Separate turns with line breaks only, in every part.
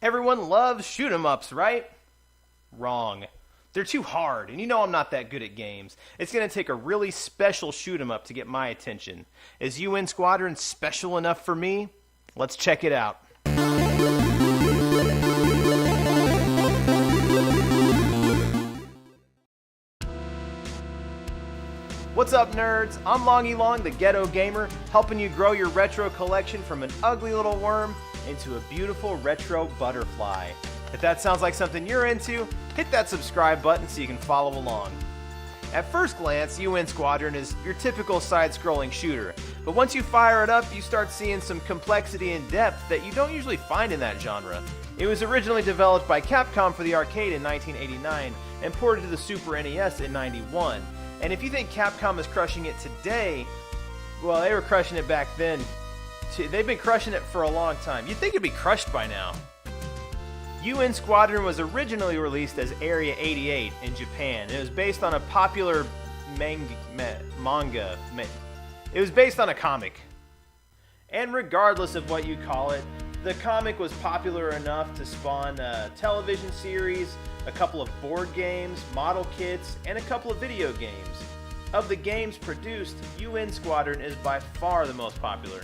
Everyone loves shoot 'em ups, right? Wrong. They're too hard, and you know I'm not that good at games. It's going to take a really special shoot 'em up to get my attention. Is UN Squadron special enough for me? Let's check it out. What's up, nerds? I'm Longy Long, the Ghetto Gamer, helping you grow your retro collection from an ugly little worm into a beautiful retro butterfly. If that sounds like something you're into, hit that subscribe button so you can follow along. At first glance, UN Squadron is your typical side-scrolling shooter, but once you fire it up, you start seeing some complexity and depth that you don't usually find in that genre. It was originally developed by Capcom for the arcade in 1989 and ported to the Super NES in 91. And if you think Capcom is crushing it today, well, they were crushing it back then. They've been crushing it for a long time. You'd think it'd be crushed by now. UN Squadron was originally released as Area 88 in Japan. It was based on a popular manga. It was based on a comic. And regardless of what you call it, the comic was popular enough to spawn a television series, a couple of board games, model kits, and a couple of video games. Of the games produced, UN Squadron is by far the most popular.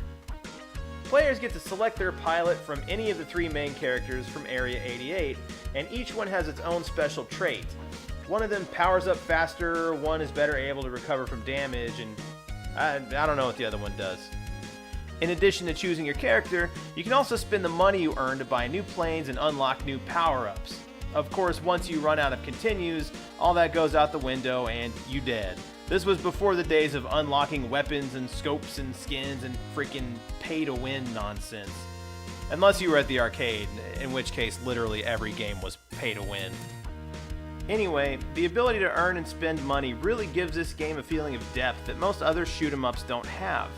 Players get to select their pilot from any of the three main characters from Area 88, and each one has its own special trait. One of them powers up faster, one is better able to recover from damage, and I don't know what the other one does. In addition to choosing your character, you can also spend the money you earn to buy new planes and unlock new power-ups. Of course, once you run out of continues, all that goes out the window and you dead. This was before the days of unlocking weapons and scopes and skins and freaking pay-to-win nonsense. Unless you were at the arcade, in which case literally every game was pay-to-win. Anyway, the ability to earn and spend money really gives this game a feeling of depth that most other shoot-em-ups don't have.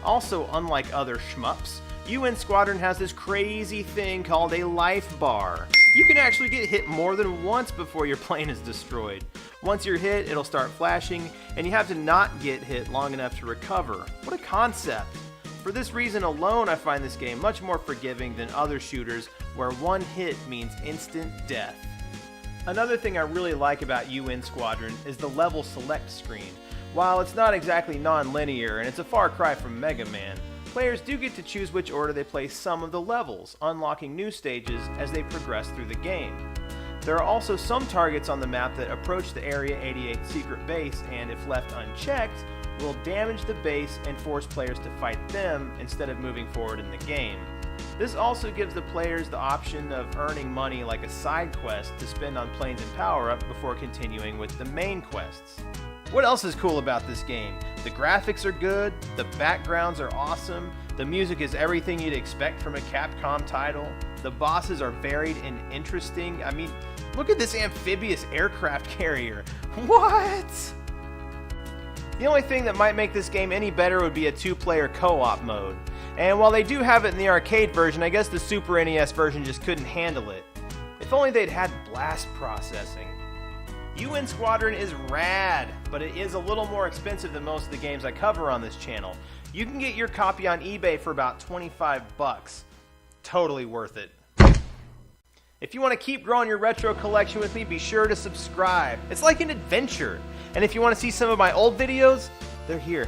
Also, unlike other shmups, UN Squadron has this crazy thing called a life bar. You can actually get hit more than once before your plane is destroyed. Once you're hit, it'll start flashing, and you have to not get hit long enough to recover. What a concept! For this reason alone, I find this game much more forgiving than other shooters where one hit means instant death. Another thing I really like about UN Squadron is the level select screen. While it's not exactly non-linear and it's a far cry from Mega Man, players do get to choose which order they play some of the levels, unlocking new stages as they progress through the game. There are also some targets on the map that approach the Area 88 secret base and, if left unchecked, will damage the base and force players to fight them instead of moving forward in the game. This also gives the players the option of earning money like a side quest to spend on planes and power-up before continuing with the main quests. What else is cool about this game? The graphics are good, the backgrounds are awesome, the music is everything you'd expect from a Capcom title, the bosses are varied and interesting. I mean, look at this amphibious aircraft carrier. What? The only thing that might make this game any better would be a two-player co-op mode. And while they do have it in the arcade version, I guess the Super NES version just couldn't handle it. If only they'd had blast processing. UN Squadron is rad, but it is a little more expensive than most of the games I cover on this channel. You can get your copy on eBay for about 25 bucks. Totally worth it. If you want to keep growing your retro collection with me, be sure to subscribe. It's like an adventure. And if you want to see some of my old videos, they're here.